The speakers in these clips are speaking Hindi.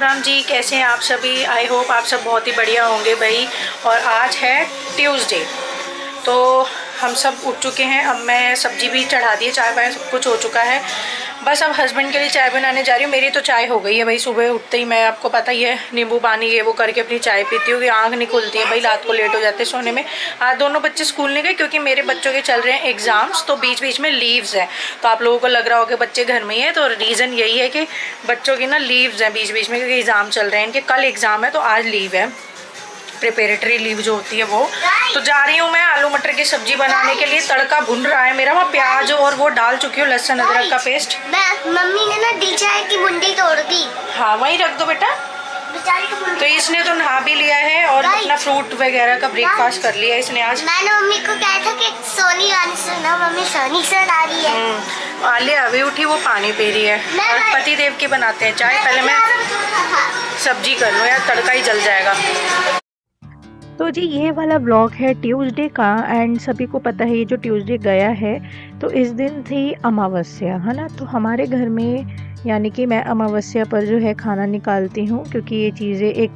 राम जी, कैसे हैं आप सभी। आई होप आप सब बहुत ही बढ़िया होंगे भाई। और आज है ट्यूसडे, तो हम सब उठ चुके हैं। अब मैं सब्जी भी चढ़ा दी है, चाय पाय सब कुछ हो चुका है। बस अब हस्बैंड के लिए चाय बनाने जा रही हूँ। मेरी तो चाय हो गई है भाई। सुबह उठते ही मैं, आपको पता ही है, नींबू पानी ये वो करके अपनी चाय पीती हूँ कि आँख नहीं खुलती है भाई, रात को लेट हो जाते हैं सोने में। आज दोनों बच्चे स्कूल नहीं गए क्योंकि मेरे बच्चों के चल रहे हैं एग्ज़ाम्स, तो बीच बीच में लीव्स हैं। तो आप लोगों को लग रहा होगा कि बच्चे घर में ही है, तो रीज़न यही है कि बच्चों की ना लीव्स हैं बीच बीच में, क्योंकि एग्ज़ाम चल रहे हैं इनके। कल एग्ज़ाम है तो आज लीव है, प्रिपेरेटरी लीव जो होती है वो। तो जा रही हूँ मैं आलू मटर की सब्जी बनाने के लिए। तड़का भुन रहा है मेरा, वहाँ प्याज और वो डाल चुकी हूँ, लहसुन अदरक का पेस्ट। मम्मी ने ना दिल चाय की बूंदी तोड़ दी। हाँ वहीं रख दो बेटा। तो इसने तो नहा भी लिया है और अपना फ्रूट वगैरह का ब्रेकफास्ट कर लिया इसने आज। मैंने मम्मी को कहा था कि सोनी गाने सुना, मम्मी सोनी सुना रही है। आलिया अभी उठी, वो पानी पी रही है। और पति देव की बनाते हैं चाय। पहले मैं सब्जी कर लूँ यार, तड़का ही जल जाएगा। तो जी ये वाला ब्लॉग है ट्यूसडे का, एंड सभी को पता है ये जो ट्यूसडे गया है तो इस दिन थी अमावस्या, है ना। तो हमारे घर में यानी कि मैं अमावस्या पर जो है खाना निकालती हूँ, क्योंकि ये चीज़ें एक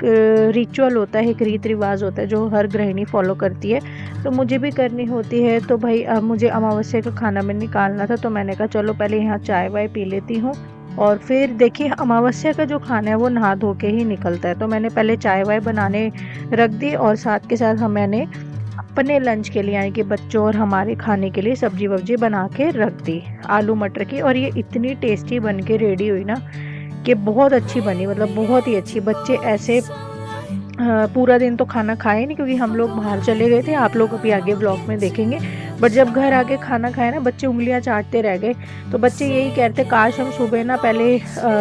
रिचुअल होता है, एक रीति रिवाज होता है जो हर गृहिणी फॉलो करती है, तो मुझे भी करनी होती है। तो भाई अब मुझे अमावस्या का खाना में निकालना था, तो मैंने कहा चलो पहले यहाँ चाय वाय पी लेती हूँ और फिर देखिए अमावस्या का जो खाना है वो नहा धो के ही निकलता है। तो मैंने पहले चाय वाय बनाने रख दी और साथ के साथ मैंने अपने लंच के लिए यानी कि बच्चों और हमारे खाने के लिए सब्जी वब्जी बना के रख दी आलू मटर की। और ये इतनी टेस्टी बन के रेडी हुई ना कि बहुत अच्छी बनी, मतलब बहुत ही अच्छी। बच्चे ऐसे पूरा दिन तो खाना खाए नहीं क्योंकि हम लोग बाहर चले गए थे, आप लोग अभी आगे ब्लॉग में देखेंगे। बट जब घर आके खाना खाए ना, बच्चे उंगलियां चाटते रह गए। तो बच्चे यही कहते काश हम सुबह ना पहले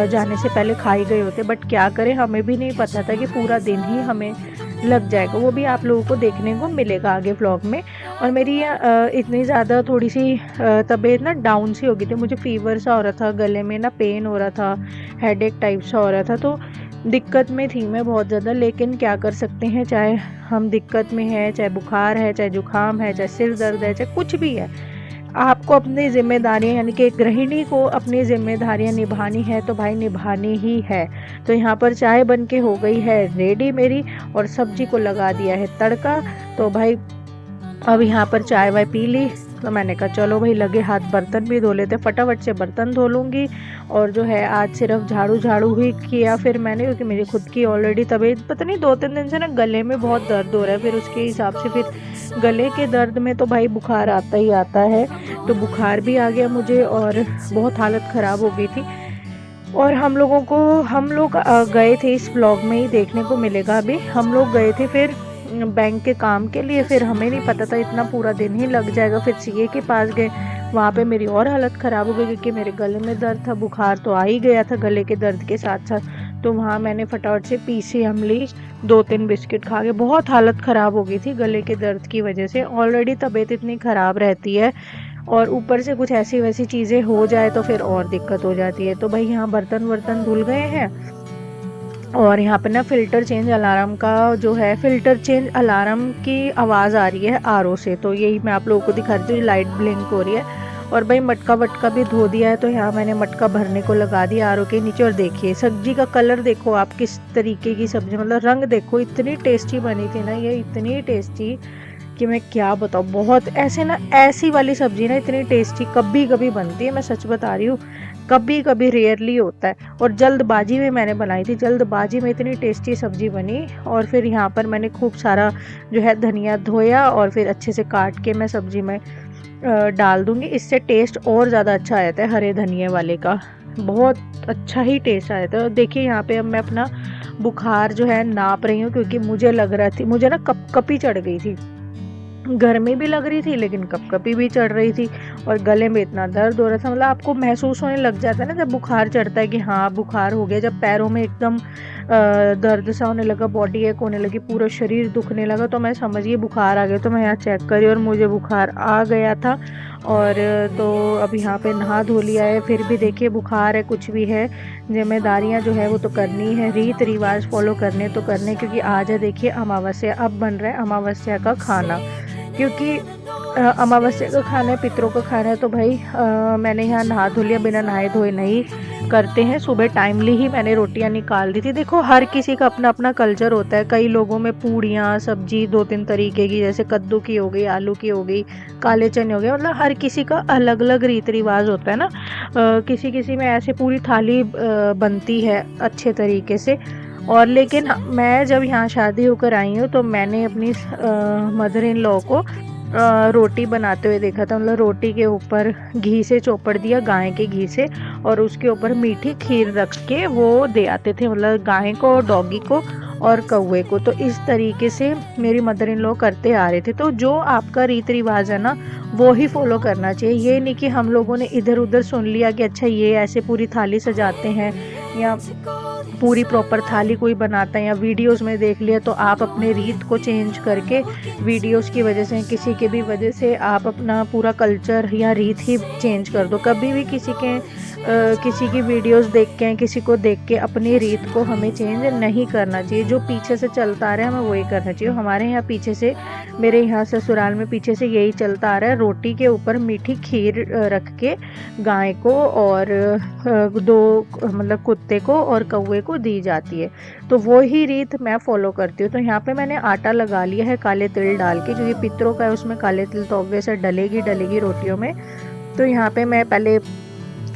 जाने से पहले खा ही गए होते। बट क्या करें, हमें भी नहीं पता था कि पूरा दिन ही हमें लग जाएगा। वो भी आप लोगों को देखने को मिलेगा आगे ब्लॉग में। और मेरी इतनी ज़्यादा थोड़ी सी तबीयत ना डाउन सी हो गई थी, मुझे फीवर सा हो रहा था, गले में ना पेन हो रहा था, हेडेक टाइप सा हो रहा था। तो दिक्कत में थी मैं बहुत ज़्यादा, लेकिन क्या कर सकते हैं, चाहे हम दिक्कत में है, चाहे बुखार है, चाहे जुकाम है, चाहे सिर दर्द है, चाहे कुछ भी है, आपको अपनी जिम्मेदारियां यानी कि एक गृहिणी को अपनी जिम्मेदारियां निभानी है तो भाई निभानी ही है। तो यहाँ पर चाय बन के हो गई है रेडी मेरी और सब्जी को लगा दिया है तड़का। तो भाई अब यहाँ पर चाय वाय पी ली, तो मैंने कहा चलो भाई लगे हाथ बर्तन भी धो लेते, फटाफट से बर्तन धो लूँगी। और जो है आज सिर्फ झाड़ू ही किया फिर मैंने, क्योंकि मेरी खुद की ऑलरेडी तबीयत पता नहीं 2-3 दिन से ना गले में बहुत दर्द हो रहा है। फिर उसके हिसाब से फिर गले के दर्द में तो भाई बुखार आता ही आता है, तो बुखार भी आ गया मुझे और बहुत हालत ख़राब हो गई थी। और हम लोग गए थे, इस ब्लॉग में ही देखने को मिलेगा। अभी हम लोग गए थे फिर बैंक के काम के लिए, फिर हमें नहीं पता था इतना पूरा दिन ही लग जाएगा। फिर सीए के पास गए, वहाँ पे मेरी और हालत ख़राब हो गई क्योंकि मेरे गले में दर्द था, बुखार तो आ ही गया था गले के दर्द के साथ साथ। तो वहाँ मैंने फटाफट से पीसीएम ली, 2-3 बिस्किट खा के, बहुत हालत ख़राब हो गई थी गले के दर्द की वजह से। ऑलरेडी तबीयत इतनी ख़राब रहती है और ऊपर से कुछ ऐसी वैसी चीज़ें हो जाए तो फिर और दिक्कत हो जाती है। तो भाई यहाँ बर्तन वर्तन धुल गए हैं और यहाँ पे ना फ़िल्टर चेंज अलार्म का जो है, फ़िल्टर चेंज अलार्म की आवाज़ आ रही है आरओ से। तो यही मैं आप लोगों को दिखा रही हूँ, लाइट ब्लिंक हो रही है। और भाई मटका वटका भी धो दिया है, तो यहाँ मैंने मटका भरने को लगा दिया आरओ के नीचे। और देखिए सब्जी का कलर देखो आप, किस तरीके की सब्जी, मतलब रंग देखो, इतनी टेस्टी बनी थी ना ये, इतनी टेस्टी कि मैं क्या बताऊँ। बहुत ऐसे ना, ऐसी वाली सब्जी ना इतनी टेस्टी कभी कभी बनती है, मैं सच बता रही हूँ, कभी कभी रेयरली होता है। और जल्दबाजी में मैंने बनाई थी, जल्दबाजी में इतनी टेस्टी सब्जी बनी। और फिर यहाँ पर मैंने खूब सारा जो है धनिया धोया और फिर अच्छे से काट के मैं सब्जी में डाल दूँगी। इससे टेस्ट और ज़्यादा अच्छा आया था, हरे धनिए वाले का बहुत अच्छा ही टेस्ट आया था। देखिए यहाँ पे अब मैं अपना बुखार जो है नाप रही हूँ, क्योंकि मुझे लग रहा थी, मुझे ना कपकपी चढ़ गई थी, गर्मी भी लग रही थी लेकिन कपकपी भी चढ़ रही थी और गले में इतना दर्द हो रहा था। मतलब आपको महसूस होने लग जाता है ना जब बुखार चढ़ता है कि हाँ बुखार हो गया। जब पैरों में एकदम दर्द सा होने लगा, बॉडी एक होने लगी, पूरा शरीर दुखने लगा, तो मैं समझिए बुखार आ गया। तो मैं यहाँ चेक करी और मुझे बुखार आ गया था। और तो अब यहाँ पे नहा धो लिया है, फिर भी देखिए बुखार है कुछ भी है, जिम्मेदारियाँ जो है वो तो करनी है, रीत रिवाज फॉलो करने तो करने, क्योंकि आज है देखिए अमावस्या। अब बन रहा है अमावस्या का खाना, क्योंकि अमावस्या का खाना है, पितरों का खाना है, तो भाई मैंने यहाँ नहा धो लिया, बिना नहाए धोए नहीं करते हैं। सुबह टाइमली ही मैंने रोटियां निकाल दी थी। देखो हर किसी का अपना अपना कल्चर होता है। कई लोगों में पूड़ियाँ सब्जी 2-3 तरीके की, जैसे कद्दू की हो गई, आलू की हो गई, काले चने हो गए, मतलब हर किसी का अलग अलग रीति रिवाज होता है ना। किसी किसी में ऐसे पूरी थाली बनती है अच्छे तरीके से। और लेकिन मैं जब यहाँ शादी होकर आई हूँ तो मैंने अपनी मदर इन लॉ को रोटी बनाते हुए देखा था। मतलब रोटी के ऊपर घी से चौपड़ दिया, गाय के घी से, और उसके ऊपर मीठी खीर रख के वो दे आते थे, मतलब गाय को, डॉगी को और कौवे को। तो इस तरीके से मेरी मदर इन लॉ करते आ रहे थे। तो जो आपका रीति रिवाज है ना, वो ही फॉलो करना चाहिए। ये नहीं कि हम लोगों ने इधर उधर सुन लिया कि अच्छा ये ऐसे पूरी थाली सजाते हैं या पूरी प्रॉपर थाली कोई बनाता है, या वीडियोस में देख लिया तो आप अपने रीत को चेंज करके वीडियोस की वजह से, किसी के भी वजह से आप अपना पूरा कल्चर या रीत ही चेंज कर दो। कभी भी किसी की वीडियोस देख के, किसी को देख के अपनी रीत को हमें चेंज नहीं करना चाहिए। जो पीछे से चलता आ रहा है हमें वही करना चाहिए। हमारे यहाँ पीछे से, मेरे यहाँ ससुराल में पीछे से यही चलता आ रहा है। रोटी के ऊपर मीठी खीर रख के गाय को और दो मतलब कुत्ते को और कौवे को दी जाती है। तो वो ही रीत मैं फॉलो करती हूँ। तो यहाँ पे मैंने आटा लगा लिया है काले तिल डाल के, क्योंकि पितरों का है उसमें काले तिल तो ऑब्वियस डलेगी रोटियों में। तो यहाँ पे मैं पहले,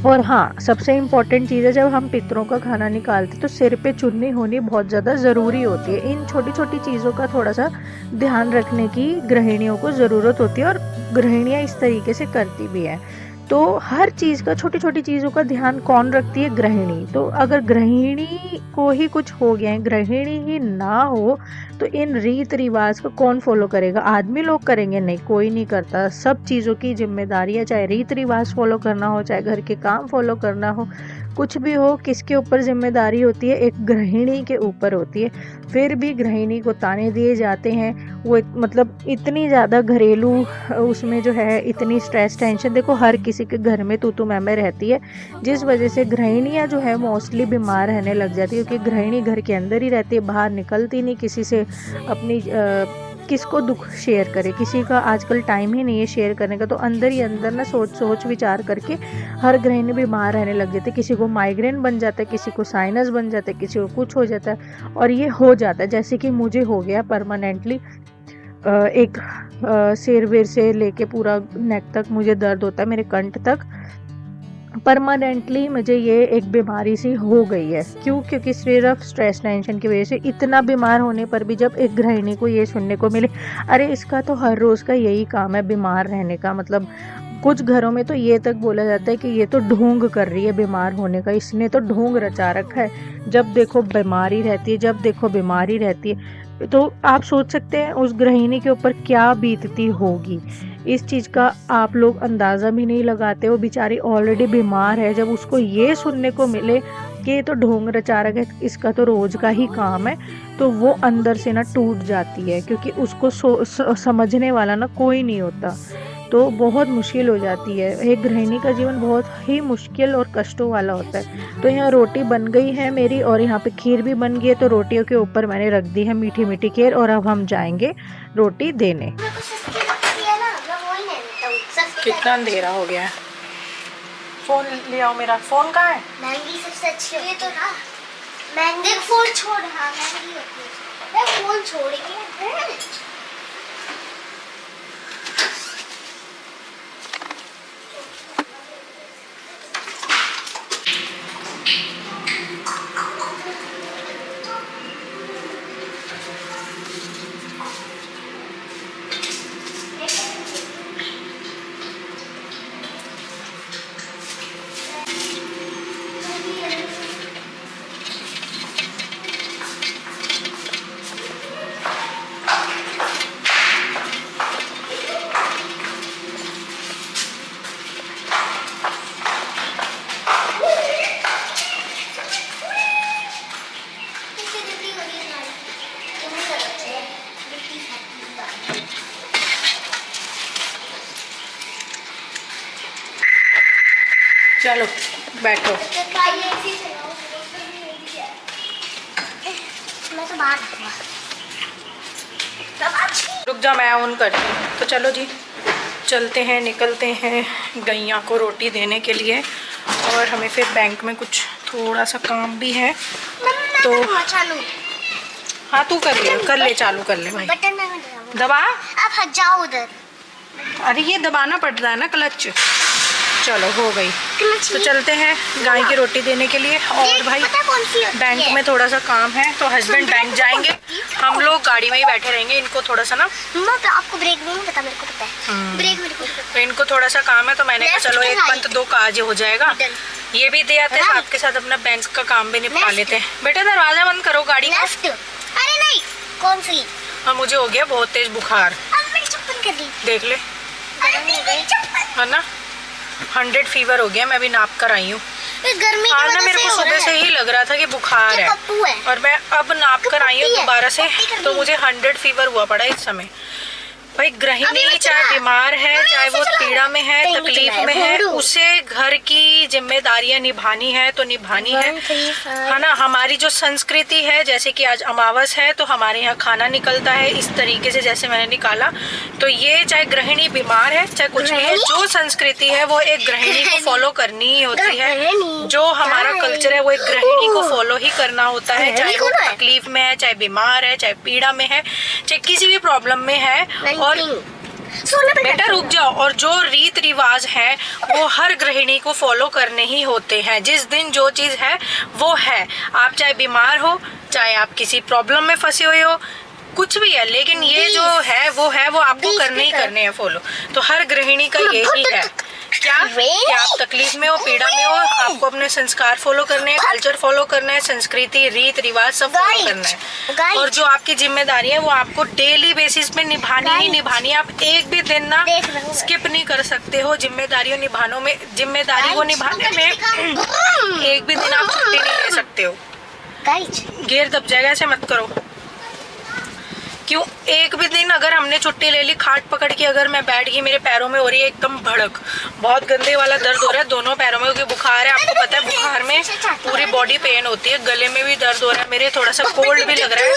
और हाँ सबसे इम्पॉर्टेंट चीज़ है, जब हम पितरों का खाना निकालते तो सिर पे चुन्नी होनी बहुत ज़्यादा ज़रूरी होती है। इन छोटी छोटी चीज़ों का थोड़ा सा ध्यान रखने की गृहिणियों को ज़रूरत होती है, और गृहिणियाँ इस तरीके से करती भी हैं। तो हर चीज़ का, छोटी छोटी चीज़ों का ध्यान कौन रखती है? गृहिणी। तो अगर गृहिणी को ही कुछ हो गया है, गृहिणी ही ना हो, तो इन रीत रिवाज को कौन फॉलो करेगा? आदमी लोग करेंगे? नहीं, कोई नहीं करता। सब चीज़ों की जिम्मेदारी है, चाहे रीत रिवाज फॉलो करना हो, चाहे घर के काम फॉलो करना हो, कुछ भी हो, किसके ऊपर जिम्मेदारी होती है? एक गृहिणी के ऊपर होती है। फिर भी गृहिणी को ताने दिए जाते हैं। वो मतलब इतनी ज़्यादा घरेलू उसमें जो है, इतनी स्ट्रेस टेंशन, देखो हर किसी के घर में तू मैं रहती है, जिस वजह से गृहिणियाँ जो है मोस्टली बीमार रहने लग जाती है, क्योंकि गृहिणी घर के अंदर ही रहती है, बाहर निकलती नहीं, किसी से अपनी किसको दुख शेयर करे? किसी का आजकल टाइम ही नहीं है शेयर करने का। तो अंदर ही अंदर ना सोच विचार करके हर गृहिणी बीमार रहने लग जाती है। किसी को माइग्रेन बन जाता है, किसी को साइनस बन जाता है, किसी को कुछ हो जाता है। और ये हो जाता है, जैसे कि मुझे हो गया परमानेंटली। एक सिर वेर से लेके पूरा नेक तक मुझे दर्द होता है, मेरे कंठ तक परमानेंटली मुझे ये एक बीमारी सी हो गई है। क्यों? क्योंकि सिर्फ स्ट्रेस टेंशन की वजह से। इतना बीमार होने पर भी जब एक गृहिणी को ये सुनने को मिले, अरे इसका तो हर रोज़ का यही काम है बीमार रहने का, मतलब कुछ घरों में तो ये तक बोला जाता है कि ये तो ढोंग कर रही है बीमार होने का, इसने तो ढोंग रचा रखा है, जब देखो बीमारी रहती है, जब देखो बीमारी रहती है। तो आप सोच सकते हैं उस गृहिणी के ऊपर क्या बीतती होगी। इस चीज़ का आप लोग अंदाज़ा भी नहीं लगाते। वो बेचारी ऑलरेडी बीमार है, जब उसको ये सुनने को मिले कि ये तो ढोंग रचा रखा है, इसका तो रोज़ का ही काम है, तो वो अंदर से ना टूट जाती है, क्योंकि उसको समझने वाला ना कोई नहीं होता। तो बहुत मुश्किल हो जाती है। एक गृहिणी का जीवन बहुत ही मुश्किल और कष्टों वाला होता है। तो यहाँ रोटी बन गई है मेरी, और यहाँ पे खीर भी बन गई है। तो रोटियों के ऊपर मैंने रख दी है मीठी मीठी खीर, और अब हम जाएंगे रोटी देने। कितना अंधेरा हो गया है। फोन ले आओ, मेरा फोन कहाँ है? महंगी सबसे अच्छी ये तो ना, महंगे फोन छोड़, हाँ महंगी होती है, फोन छोड़ के चलो बैठो। मैं तो बाहर रुक जा, मैं ऑन करती हूँ। तो चलो जी। चलते हैं, निकलते हैं गैया को रोटी देने के लिए। और हमें फिर बैंक में कुछ थोड़ा सा काम भी है। तो हाँ तू कर ले, चालू कर ले भाई। बटन में दबा, आप हट जाओ उधर। अरे ये दबाना पड़ता है ना क्लच। चलो हो गई। तो चलते हैं गाय की रोटी देने के लिए। और भाई बैंक में थोड़ा सा काम है तो हस्बैंड बैंक जाएंगे, हम लोग गाड़ी में ही बैठे रहेंगे। इनको थोड़ा सा ना, आपको ब्रेक नहीं पता, मेरे को पता है ब्रेक मेरे को पता है। तो इनको थोड़ा सा काम है तो मैंने कहा चलो एक पंथ दो काज हो जाएगा, ये भी दे आते हैं, साथ के साथ अपना बैंक का काम भी निपटा लेते हैं। बेटा दरवाजा बंद करो गाड़ी का। अरे नहीं, कौन सी? हाँ मुझे हो गया बहुत तेज बुखार, अब मेरी चप्पल कर दी, देख ले है ना, 100 फीवर हो गया। मैं भी नाप कर आई हूँ। गर्मी हाँ ना, मेरे को सुबह से ही लग रहा था कि बुखार है और मैं अब नाप कर आई हूँ दोबारा से, तो मुझे 100 फीवर हुआ पड़ा इस समय। भाई गृहिणी चाहे बीमार है, चाहे वो पीड़ा में है, तकलीफ में है, उसे घर की जिम्मेदारियां निभानी है तो निभानी है ना। हमारी जो संस्कृति है, जैसे कि आज अमावस है तो हमारे यहाँ खाना निकलता है इस तरीके से जैसे मैंने निकाला। तो ये चाहे गृहिणी बीमार है चाहे कुछ भी है, जो संस्कृति है वो एक गृहिणी को फॉलो करनी ही होती है। जो हमारा कल्चर है वो एक गृहिणी को फॉलो ही करना होता है, चाहे वो तकलीफ में है, चाहे बीमार है, चाहे पीड़ा में है, चाहे किसी भी प्रॉब्लम में है। और बेटा रुक जाओ। और जो रीत रिवाज है वो हर गृहिणी को फॉलो करने ही होते हैं। जिस दिन जो चीज है वो है, आप चाहे बीमार हो, चाहे आप किसी प्रॉब्लम में फंसे हुए हो, कुछ भी है, लेकिन ये जो है वो आपको करने ही करने हैं फॉलो। तो हर गृहिणी का यही है क्या कि आप तकलीफ में हो, पीड़ा में हो, आपको अपने संस्कार फॉलो करने हैं, कल्चर फॉलो करना है, संस्कृति रीत रिवाज सब फॉलो करना है। और जो आपकी जिम्मेदारी है वो आपको डेली बेसिस पे निभानी ही निभानी है। आप एक भी दिन ना स्किप नहीं कर सकते हो जिम्मेदारी को निभाने में। एक भी दिन आप छुट्टी नहीं ले सकते हो। घेर दब जाएगा, ऐसे मत करो। क्यों? एक भी दिन अगर हमने छुट्टी ले ली, खाट पकड़ के अगर मैं बैठ गई, मेरे पैरों में हो रही है एकदम भड़क, बहुत गंदे वाला दर्द हो रहा है दोनों पैरों में, क्योंकि बुखार है। आपको पता है बुखार में पूरी बॉडी पेन होती है, गले में भी दर्द हो रहा है, मेरे थोड़ा सा कोल्ड भी लग रहा है,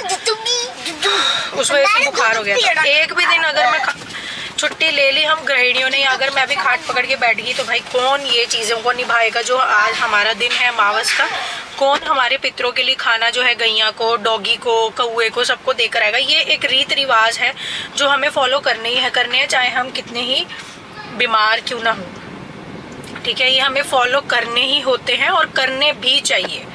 उस वजह से बुखार हो गया। एक भी दिन अगर मैं छुट्टी ले ली हम गृहिणियों ने, अगर मैं भी खाट पकड़ के बैठ गई, तो भाई कौन ये चीज़ों को निभाएगा? जो आज हमारा दिन है अमावस का, कौन हमारे पितरों के लिए खाना जो है गैया को, डॉगी को, कौए को, सबको देकर आएगा? ये एक रीत रिवाज है जो हमें फॉलो करने हैं, चाहे हम कितने ही बीमार क्यों ना हो। ठीक है, ये हमें फॉलो करने ही होते हैं और करने भी चाहिए।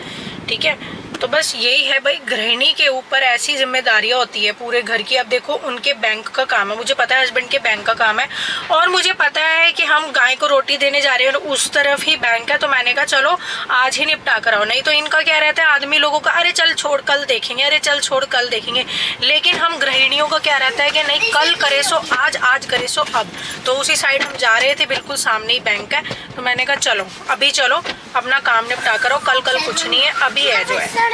ठीक है, तो बस यही है भाई, गृहिणी के ऊपर ऐसी जिम्मेदारियां होती है पूरे घर की। अब देखो उनके बैंक का काम है, मुझे पता है हस्बैंड के बैंक का काम है, और मुझे पता है कि हम गाय को रोटी देने जा रहे हैं और उस तरफ ही बैंक है, तो मैंने कहा चलो आज ही निपटा कराओ। नहीं तो इनका क्या रहता है आदमी लोगों का, अरे चल छोड़ कल देखेंगे, अरे चल छोड़ कल देखेंगे। लेकिन हम गृहिणियों का क्या रहता है कि नहीं, कल करे सो आज, आज करे सो अब। तो उसी साइड हम जा रहे थे, बिल्कुल सामने ही बैंक है, तो मैंने कहा चलो अभी चलो अपना काम निपटा करो, कल कुछ नहीं है, अभी है जो है।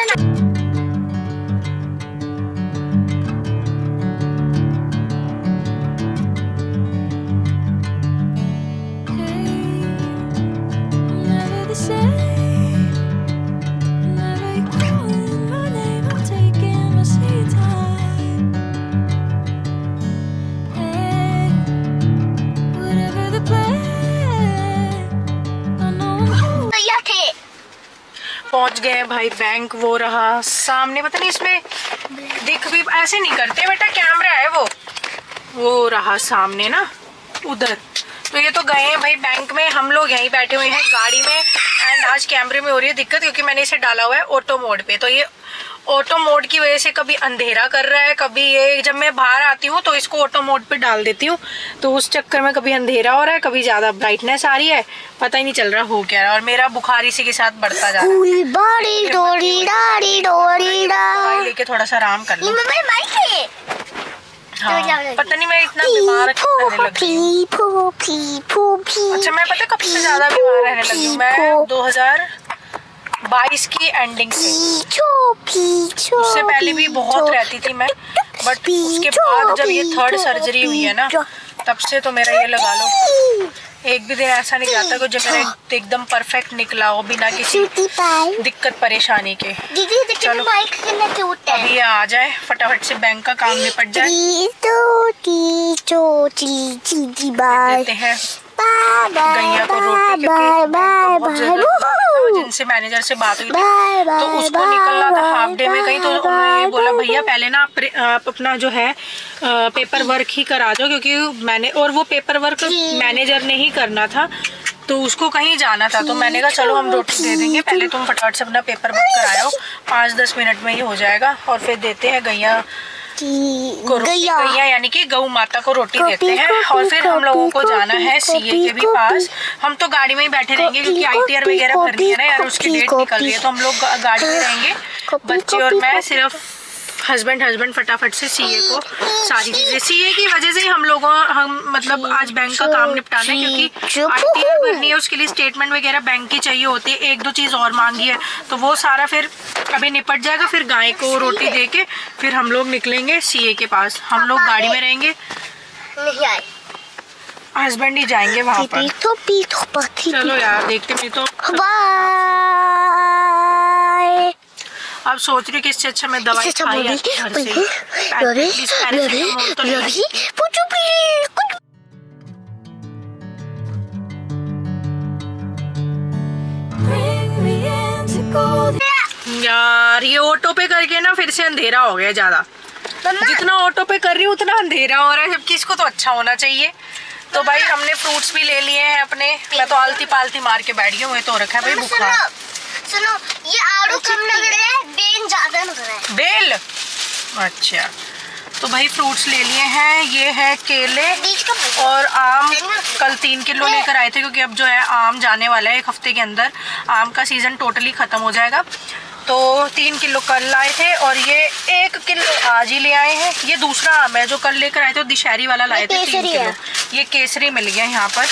पहुंच गए भाई बैंक, वो रहा सामने, पता नहीं इसमें दिख भी, ऐसे नहीं करते बेटा, कैमरा है वो रहा सामने ना उधर। तो ये तो गए हैं भाई बैंक में, हम लोग यहीं बैठे हुए हैं गाड़ी में। एंड आज कैमरे में हो रही है दिक्कत, क्योंकि मैंने इसे डाला हुआ है ऑटो मोड पे। तो ये ऑटो मोड की वजह से कभी अंधेरा कर रहा है, कभी ये, जब मैं बाहर आती हूँ तो इसको ऑटो मोड पे डाल देती हूँ, तो उस चक्कर में कभी अंधेरा हो रहा है, कभी ज्यादा ब्राइटनेस आ रही है, पता ही नहीं चल रहा हो क्या रहा है। और मेरा बुखार इसी के साथ बढ़ता जा रहा है, लेके थोड़ा सा आराम कर लूं। हाँ, पता नहीं मैं इतना बीमार रहने लगी हूँ। अच्छा मैं पता कब से ज्यादा बीमार रहने लगी हूँ, मैं 2022 की एंडिंग से, उससे पहले भी बहुत रहती थी मैं, बट उसके बाद जब ये 3rd सर्जरी हुई है ना, तब से तो मेरा ये लगा लो एक भी दिन ऐसा नहीं जाता कि जो मेरा एकदम परफेक्ट निकला हो बिना किसी दिक्कत परेशानी के। चलो अभी ये आ जाए, फटाफट से बैंक का काम निपट जाए, देते हैं गैया को रोटी, क्योंकि जिनसे मैनेजर से बात हुई थी तो उसको निकलना था हाफ डे में कहीं, तो उन्होंने बोला भैया पहले ना आप अपना जो है पेपर वर्क ही करा दो, क्योंकि मैंने और वो पेपर वर्क मैनेजर ने ही करना था, तो उसको कहीं जाना था। तो मैंने कहा चलो हम रोटी दे देंगे, पहले तुम फटाफट से अपना पेपर वर्क कराओ, 5-10 मिनट में ही हो जाएगा, और फिर देते हैं गैया को रोटी। गैया यानी कि गौ माता को रोटी देते हैं। और फिर हम लोगों को जाना है सीए के भी पास। हम तो गाड़ी में ही बैठे रहेंगे क्योंकि आईटीआर वगैरह भरनी है ना यार, उसकी डेट निकल रही है, तो हम लोग गाड़ी में रहेंगे, बच्चे और मैं, सिर्फ हस्बैंड फटाफट से सीए को सारी चीजें, सीए की वजह से हम मतलब आज बैंक का काम निपटाना है, क्योंकि आईटीआर भरनी है, उसके लिए स्टेटमेंट वगैरह बैंक की चाहिए होती है, 1-2 चीज और मांगी है, तो वो सारा फिर अभी निपट जाएगा। फिर गाय को रोटी दे के फिर हम लोग निकलेंगे सीए के पास। हम लोग गाड़ी में रहेंगे, हस्बैंड ही जाएंगे वहाँ पर। चलो यार देखते नहीं तो अब सोच रही कि इससे अच्छा मैं दवाई खाई घर से ही। यार ये ऑटो पे करके ना फिर से अंधेरा हो गया ज्यादा, जितना ऑटो पे कर रही हूँ उतना अंधेरा हो रहा है, जबकि इसको तो अच्छा होना चाहिए। तो भाई हमने फ्रूट्स भी ले लिए हैं अपने, मैं तो आलती पालती मार के बैठ गई हूँ, तो रखा है भाई बुखार। सुनो ये आड़ू कम लग रहा है, बेल ज्यादा लग रहा है। बेल अच्छा, तो भाई फ्रूट्स ले लिए हैं, ये है केले और आम, कल 3 किलो लेकर आए थे, क्योंकि अब जो है आम जाने वाला है 1 हफ्ते के अंदर, आम का सीजन टोटली खत्म हो जाएगा, तो 3 किलो कल लाए थे और ये 1 किलो आज ही ले आए हैं। ये दूसरा आम है, जो कल लेकर आए थे दिशहरी वाला लाए थे 3 किलो, ये केसरी मिल गया यहाँ पर।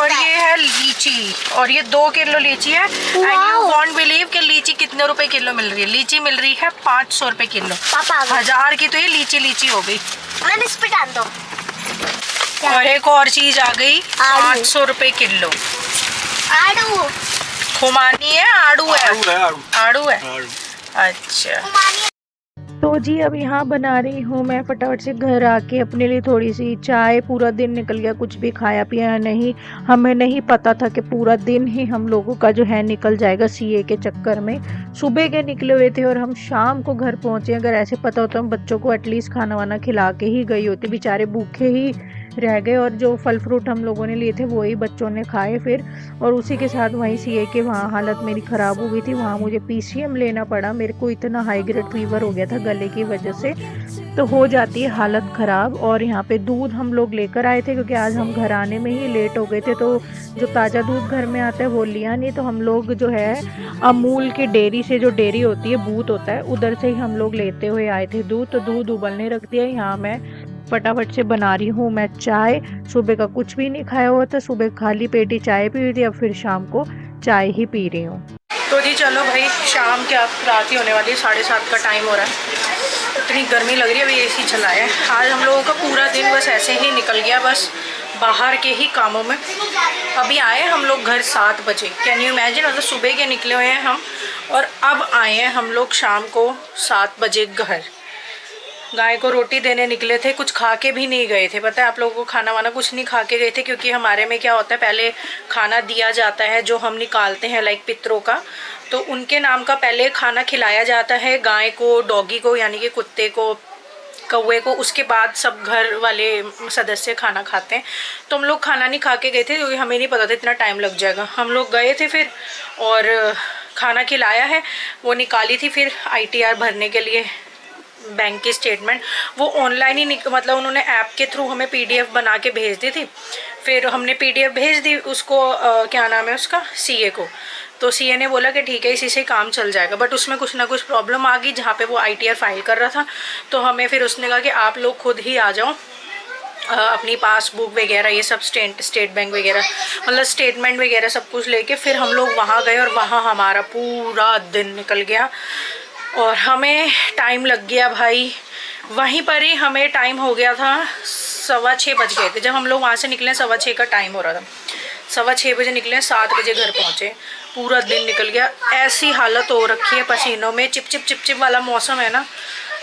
और ये है लीची, और ये 2 किलो लीची है। एंड यू वॉन्ट बिलीव कि लीची कितने रुपए किलो मिल रही है? लीची मिल रही है 500 रुपए किलो। 1000 की तो ये लीची हो गई। इस पे डाल दो। और एक और चीज आ गई 800 रुपए किलो, आड़ू खुमानी है, आड़ू है। अच्छा तो जी अब यहाँ बना रही हूँ मैं फटाफट से घर आके अपने लिए थोड़ी सी चाय। पूरा दिन निकल गया, कुछ भी खाया पिया नहीं, हमें नहीं पता था कि पूरा दिन ही हम लोगों का जो है निकल जाएगा सीए के चक्कर में। सुबह के निकले हुए थे और हम शाम को घर पहुँचे। अगर ऐसे पता होता हम बच्चों को एटलीस्ट खाना वाना खिला के ही गई होती, बेचारे भूखे ही रह गए। और जो फल फ्रूट हम लोगों ने लिए थे वही बच्चों ने खाए फिर, और उसी के साथ वहीं सीए के वहाँ हालत मेरी ख़राब हो गई थी। वहाँ मुझे पीसीएम लेना पड़ा, मेरे को इतना हाई ग्रेड फीवर हो गया था गले की वजह से, तो हो जाती है हालत ख़राब। और यहाँ पे दूध हम लोग लेकर आए थे, क्योंकि आज हम घर आने में ही लेट हो गए थे, तो जो ताज़ा दूध घर में आता है वो लिया नहीं, तो हम लोग जो है अमूल की डेयरी से, जो डेयरी होती है बूथ होता है, उधर से ही हम लोग लेते हुए आए थे दूध। तो दूध उबलने रख दिया। यहाँ मैं फटाफट से बना रही हूँ मैं चाय। सुबह का कुछ भी नहीं खाया हुआ था, सुबह खाली पेट ही चाय पी रही थी, अब फिर शाम को चाय ही पी रही हूँ। तो जी चलो भाई, शाम क्या रात ही होने वाली है, 7:30 का टाइम हो रहा है, इतनी गर्मी लग रही है, अभी एसी चलाया है। आज हम लोगों का पूरा दिन बस ऐसे ही निकल गया, बस बाहर के ही कामों में। अभी आए हम लोग घर 7 बजे, कैन यू इमेजिन, मतलब सुबह के निकले हुए हैं हम और अब आए हैं हम लोग शाम को 7 बजे घर। गाय को रोटी देने निकले थे, कुछ खा के भी नहीं गए थे, पता है आप लोगों को, खाना वाना कुछ नहीं खा के गए थे, क्योंकि हमारे में क्या होता है, पहले खाना दिया जाता है जो हम निकालते हैं लाइक पितरों का, तो उनके नाम का पहले खाना खिलाया जाता है गाय को, डॉगी को यानी कि कुत्ते को, कौवे को, उसके बाद सब घर वाले सदस्य खाना खाते हैं। तो हम लोग खाना नहीं खा के गए थे, क्योंकि हमें नहीं पता था इतना टाइम लग जाएगा। हम लोग गए थे फिर और खाना खिलाया है, वो निकाली थी फिर आईटीआर भरने के लिए बैंक की स्टेटमेंट, वो ऑनलाइन ही मतलब उन्होंने ऐप के थ्रू हमें पीडीएफ बना के भेज दी थी। फिर हमने पीडीएफ भेज दी उसको, क्या नाम है उसका, सीए को, तो सीए ने बोला कि ठीक है इसी से काम चल जाएगा, बट उसमें कुछ ना कुछ प्रॉब्लम आ गई जहाँ पे वो आईटीआर फाइल कर रहा था। तो हमें फिर उसने कहा कि आप लोग खुद ही आ जाओ, अपनी पासबुक वगैरह ये सब स्टेट बैंक वगैरह मतलब स्टेटमेंट वगैरह सब कुछ लेके फिर हम लोग वहाँ गए, और वहाँ हमारा पूरा दिन निकल गया और हमें टाइम लग गया भाई, वहीं पर ही हमें टाइम हो गया था 6:15 बज गए थे जब हम लोग वहाँ से निकले। 6:15 का टाइम हो रहा था, 6:15 बजे निकले, 7 बजे घर पहुँचे। पूरा दिन निकल गया, ऐसी हालत हो रखी है पसीनों में, चिप चिप वाला मौसम है ना,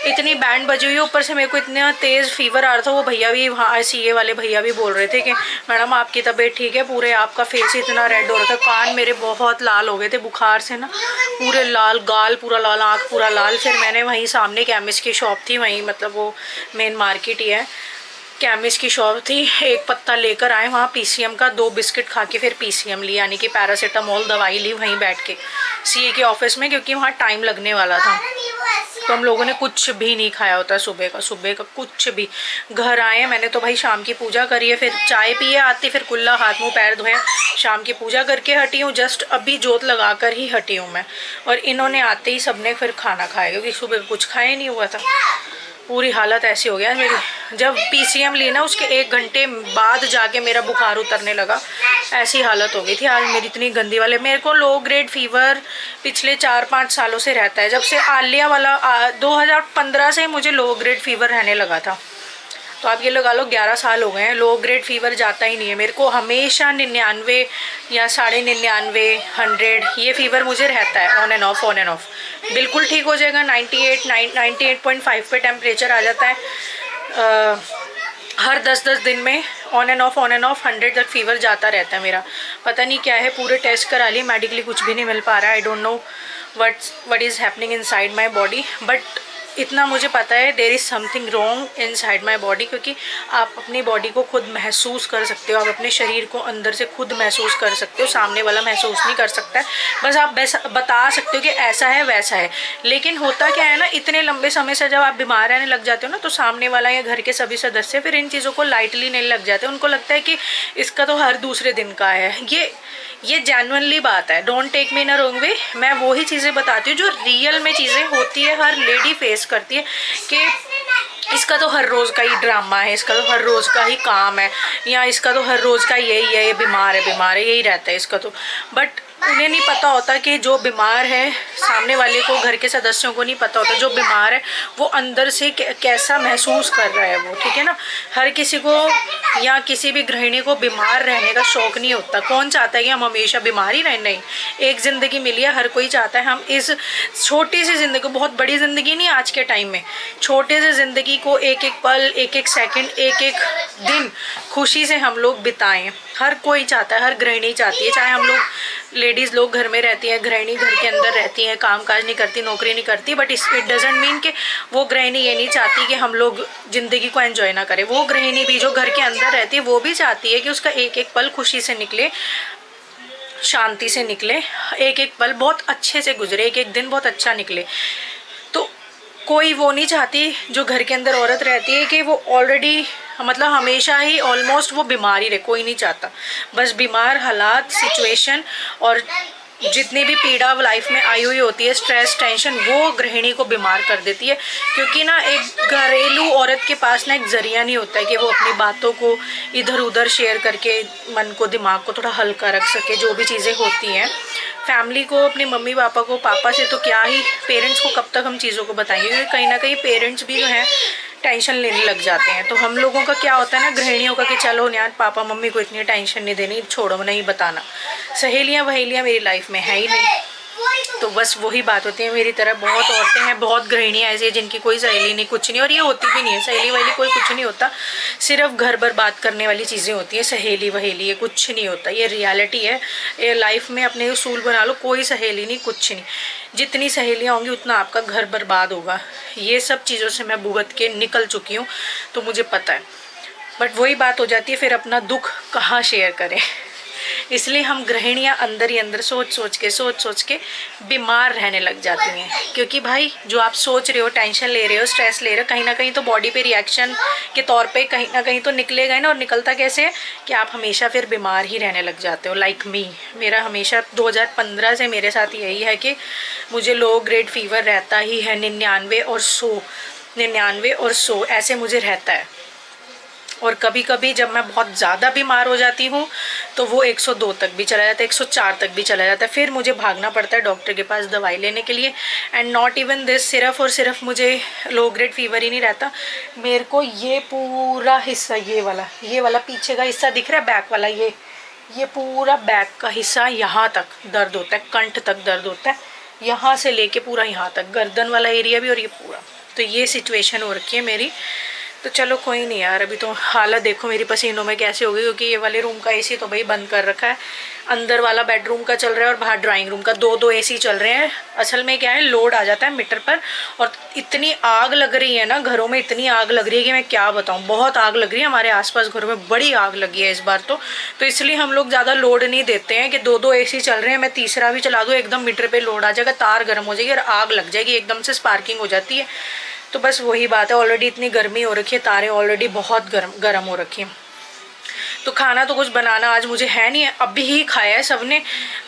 इतनी बैंड बजी हुई है। ऊपर से मेरे को इतना तेज़ फीवर आ रहा था। वो भैया भी वहाँ सीए वाले भैया भी बोल रहे थे कि मैडम आपकी तबीयत ठीक है, पूरे आपका फेस इतना रेड हो रहा था, कान मेरे बहुत लाल हो गए थे बुखार से ना, पूरे लाल, गाल पूरा लाल, आँख पूरा लाल। फिर मैंने वहीं सामने केमिस्ट की शॉप थी, वहीं मतलब वो मेन मार्केट ही है, केमिस्ट की शॉप थी, एक पत्ता लेकर आए वहाँ पीसीएम का, 2 बिस्किट खा के फिर पीसीएम ली, यानी कि पैरासीटामोल दवाई ली वहीं बैठ के सीए के ऑफिस में, क्योंकि वहाँ टाइम लगने वाला था। तो हम लोगों ने कुछ भी नहीं खाया होता सुबह का कुछ भी। घर आए, मैंने तो भाई शाम की पूजा करी है, फिर चाय पिए आती, फिर कुल्ला हाथ मुँह पैर धोए, शाम की पूजा करके हटी हूँ, जस्ट अभी जोत लगा कर ही हटी हूँ मैं। और इन्होंने आते ही सबने फिर खाना खाया, क्योंकि सुबह कुछ खाया नहीं हुआ था। पूरी हालत ऐसी हो गया मेरी। जब पीसीएम ली ना उसके 1 घंटे बाद जाके मेरा बुखार उतरने लगा, ऐसी हालत हो गई थी आज मेरी, इतनी गंदी वाले। मेरे को लो ग्रेड फीवर पिछले 4-5 सालों से रहता है, जब से आलिया वाला 2015 से मुझे लो ग्रेड फीवर रहने लगा था। तो आप ये लगा लो 11 साल हो गए हैं, लो ग्रेड फीवर जाता ही नहीं है मेरे को। हमेशा 99 या 99.5 100 ये फीवर मुझे रहता है, ऑन एंड ऑफ। बिल्कुल ठीक हो जाएगा, 98.5 पे टेम्परेचर आ जाता है। हर 10-10 दिन में ऑन एंड ऑफ 100 तक फीवर जाता रहता है मेरा। पता नहीं क्या है, पूरे टेस्ट करा लिए, मेडिकली कुछ भी नहीं मिल पा रहा है। I don't know what is happening inside my body, but इतना मुझे पता है there is something wrong inside my body, क्योंकि आप अपनी बॉडी को खुद महसूस कर सकते हो, आप अपने शरीर को अंदर से खुद महसूस कर सकते हो, सामने वाला महसूस नहीं कर सकता है। बस आप बता सकते हो कि ऐसा है वैसा है। लेकिन होता क्या है ना, इतने लंबे समय से जब आप बीमार रहने लग जाते हो ना, तो सामने वाला या घर के सभी सदस्य फिर इन चीज़ों को लाइटली नहीं लग जाते। उनको लगता है कि इसका तो हर दूसरे दिन का है। ये जेन्युइनली बात है, don't take me in a wrong way. मैं वही चीज़ें बताती हूँ जो रियल में चीज़ें होती है, हर लेडी फेस करती है, कि इसका तो हर रोज़ का ही ड्रामा है, इसका तो हर रोज़ का ही काम है, या इसका तो हर रोज़ का यही है, ये बीमार है, यही रहता है इसका तो। बट उन्हें नहीं पता होता कि जो बीमार है, सामने वाले को, घर के सदस्यों को नहीं पता होता जो बीमार है वो अंदर से कैसा महसूस कर रहा है वो, ठीक है ना। हर किसी को या किसी भी गृहिणी को बीमार रहने का शौक नहीं होता। कौन चाहता है कि हम हमेशा बीमार ही रहें? नहीं, एक ज़िंदगी मिली है, हर कोई चाहता है हम इस छोटी सी ज़िंदगी, बहुत बड़ी ज़िंदगी नहीं आज के टाइम में, छोटे से ज़िंदगी को एक एक पल, एक एक सेकंड, एक एक दिन खुशी से हम लोग बिताएं। हर कोई चाहता है, हर गृहिणी चाहती है, चाहे हम लोग लेडीज़ लोग घर में रहती हैं, गृहिणी घर के अंदर रहती हैं, काम काज नहीं करती, नौकरी नहीं करती, बट इट डजेंट मीन कि वो गृहिणी ये नहीं चाहती कि हम लोग ज़िंदगी को एंजॉय ना करें। वो गृहिणी भी जो घर के अंदर रहती है वो भी चाहती है कि उसका एक एक पल खुशी से निकले, शांति से निकले, एक एक पल बहुत अच्छे से गुजरे, एक एक दिन बहुत अच्छा निकले। तो कोई वो नहीं चाहती जो घर के अंदर औरत रहती है कि वो ऑलरेडी मतलब हमेशा ही ऑलमोस्ट वो बीमार ही रहे, कोई नहीं चाहता। बस बीमार हालात, सिचुएशन और जितनी भी पीड़ा लाइफ में आई हुई होती है, स्ट्रेस, टेंशन, वो गृहिणी को बीमार कर देती है। क्योंकि ना एक घरेलू औरत के पास ना एक जरिया नहीं होता है कि वो अपनी बातों को इधर उधर शेयर करके मन को, दिमाग को थोड़ा हल्का रख सके। जो भी चीज़ें होती हैं फैमिली को, अपने मम्मी पापा को, पापा से तो क्या ही, पेरेंट्स को कब तक हम चीज़ों को बताएंगे, क्योंकि कहीं ना कहीं पेरेंट्स भी जो हैं टेंशन लेने लग जाते हैं। तो हम लोगों का क्या होता है ना, गृहिणियों का, कि चलो यार पापा मम्मी को इतनी टेंशन नहीं देनी, छोड़ो, नहीं बताना। सहेलियाँ वहेलियाँ मेरी लाइफ में है ही नहीं। तो बस वही बात होती है। मेरी तरह बहुत औरतें हैं, बहुत गृहिणियाँ ऐसी हैं जिनकी कोई सहेली नहीं, कुछ नहीं, और ये होती भी नहीं है। सहेली वहेली कोई कुछ नहीं होता, सिर्फ घर बर्बाद करने वाली चीज़ें होती हैं। सहेली वहेली ये कुछ नहीं होता, ये रियलिटी है। ये लाइफ में अपने उसूल बना लो, कोई सहेली नहीं, कुछ नहीं। जितनी सहेलियाँ होंगी उतना आपका घर बर्बाद होगा। ये सब चीज़ों से मैं भुगत के निकल चुकी हूँ, तो मुझे पता है। बट वही बात हो जाती है, फिर अपना दुख कहाँ शेयर करें। इसलिए हम गृहिणियाँ अंदर ही अंदर सोच सोच के बीमार रहने लग जाती हैं। क्योंकि भाई जो आप सोच रहे हो, टेंशन ले रहे हो, स्ट्रेस ले रहे हो, कहीं ना कहीं तो बॉडी पे रिएक्शन के तौर पे कहीं ना कहीं तो निकलेगा ही ना। और निकलता कैसे है कि आप हमेशा फिर बीमार ही रहने लग जाते हो। लाइक मी, मेरा हमेशा 2015 से मेरे साथ यही है कि मुझे लो ग्रेड फीवर रहता ही है, 99 और 100 ऐसे मुझे रहता है। और कभी कभी जब मैं बहुत ज़्यादा बीमार हो जाती हूँ तो वो 102 तक भी चला जाता है, 104 तक भी चला जाता है। फिर मुझे भागना पड़ता है डॉक्टर के पास दवाई लेने के लिए। एंड नॉट इवन दिस, सिर्फ मुझे लो ग्रेड फीवर ही नहीं रहता, मेरे को ये पूरा हिस्सा, ये वाला पीछे का हिस्सा दिख रहा है, बैक वाला, ये पूरा बैक का हिस्सा यहाँ तक दर्द होता है, कंठ तक दर्द होता है, यहाँ से लेके पूरा यहाँ तक, गर्दन वाला एरिया भी और ये पूरा। तो ये सिचुएशन हो रखी है मेरी। तो चलो कोई नहीं यार, अभी तो हालत देखो मेरी पसीनों में कैसे हो गई, क्योंकि ये वाले रूम का एसी तो भाई बंद कर रखा है, अंदर वाला बेडरूम का चल रहा है और बाहर ड्राइंग रूम का, दो एसी चल रहे हैं। असल में क्या है, लोड आ जाता है मीटर पर, और इतनी आग लग रही है ना घरों में, इतनी आग लग रही है कि मैं क्या बताऊँ, बहुत आग लग रही है हमारे आसपास घरों में, बड़ी आग लगी है इस बार तो इसलिए हम लोग ज़्यादा लोड नहीं देते हैं कि दो एसी चल रहे हैं, मैं तीसरा भी चला दूँ एकदम मीटर पर लोड आ जाएगा, तार गर्म हो जाएगी और आग लग जाएगी, एकदम से स्पार्किंग हो जाती है। तो बस वही बात है, ऑलरेडी इतनी गर्मी हो रखी है, तारें ऑलरेडी बहुत गर्म हो रखी हैं। तो खाना तो कुछ बनाना आज मुझे है नहीं है, अभी ही खाया है सबने,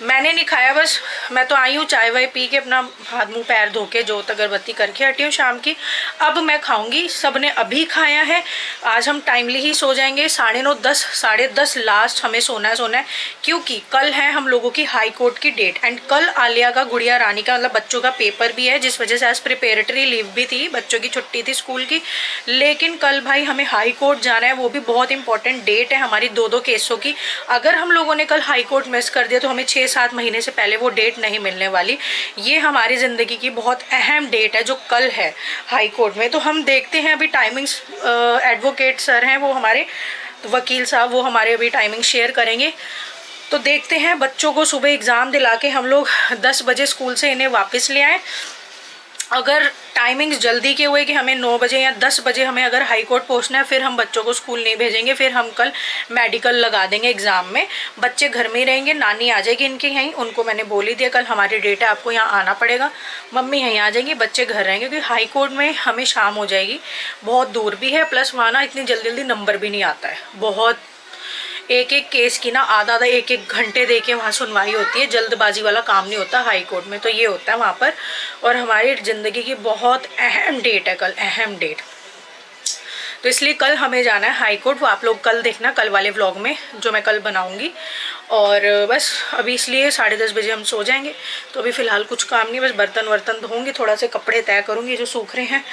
मैंने नहीं खाया, बस मैं तो आई हूँ चाय वाय पी के अपना हाथ मुंह पैर धो के जोत अगरबत्ती करके हटी हूँ शाम की, अब मैं खाऊंगी। सबने अभी खाया है। आज हम टाइमली ही सो जाएंगे, 9:30 10:30 लास्ट हमें सोना है, क्योंकि कल है हम लोगों की हाई कोर्ट की डेट, एंड कल आलिया का, गुड़िया रानी का, मतलब बच्चों का पेपर भी है, जिस वजह से आज प्रिपेरेटरी लीव भी थी, बच्चों की छुट्टी थी स्कूल की। लेकिन कल भाई हमें हाई कोर्ट जाना है, वो भी बहुत इंपॉर्टेंट डेट है हमारी 2 केसों की। अगर हम लोगों ने कल हाई कोर्ट मिस कर दिया तो हमें 6-7 महीने से पहले वो डेट नहीं मिलने वाली। ये हमारी ज़िंदगी की बहुत अहम डेट है जो कल है हाई कोर्ट में। तो हम देखते हैं अभी टाइमिंग्स, एडवोकेट सर हैं वो हमारे, वकील साहब, वो हमारे अभी टाइमिंग शेयर करेंगे। तो देखते हैं, बच्चों को सुबह एग्ज़ाम दिला के हम लोग 10 बजे स्कूल से इन्हें वापस ले आएँ। अगर टाइमिंग्स जल्दी के हुए कि हमें 9 बजे या 10 बजे हमें अगर हाई कोर्ट पहुंचना है, फिर हम बच्चों को स्कूल नहीं भेजेंगे, फिर हम कल मेडिकल लगा देंगे एग्ज़ाम में। बच्चे घर में ही रहेंगे, नानी आ जाएगी इनके यहीं, उनको मैंने बोल ही दिया कल हमारी डेट है, आपको यहाँ आना पड़ेगा, मम्मी यहीं आ जाएंगी, बच्चे घर रहेंगे, क्योंकि हाई कोर्ट में हमें शाम हो जाएगी, बहुत दूर भी है, प्लस वहाँ ना इतनी जल्दी नंबर भी नहीं आता है, बहुत एक केस की ना आधा 1 घंटे दे के वहाँ सुनवाई होती है, जल्दबाजी वाला काम नहीं होता हाई कोर्ट में, तो ये होता है वहाँ पर। और हमारी ज़िंदगी की बहुत अहम डेट है कल, अहम डेट, तो इसलिए कल हमें जाना है हाई कोर्ट। वो आप लोग कल देखना, कल वाले व्लॉग में जो मैं कल बनाऊंगी। और बस अभी इसलिए 10:30 बजे हम सो जाएंगे। तो अभी फ़िलहाल कुछ काम नहीं, बस बर्तन वर्तन धोऊंगी, थोड़ा से कपड़े तय करूँगी जो सूख रहे हैं।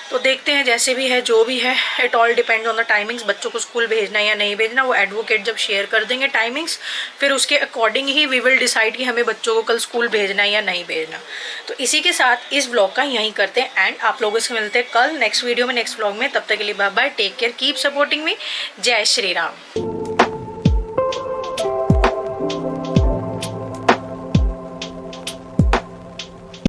तो देखते हैं जैसे भी है, जो भी है, it all depends on the timings, बच्चों को स्कूल भेजना या नहीं भेजना, वो एडवोकेट जब शेयर कर देंगे टाइमिंग्स, फिर उसके अकॉर्डिंग ही वी विल डिसाइड कि हमें बच्चों को कल स्कूल भेजना है या नहीं भेजना। तो इसी के साथ इस ब्लॉग का यहीं करते हैं एंड, आप लोगों से मिलते हैं कल नेक्स्ट वीडियो में, नेक्स्ट ब्लॉग में। तब तक के लिए bye bye, take care, keep supporting me, जय श्री राम।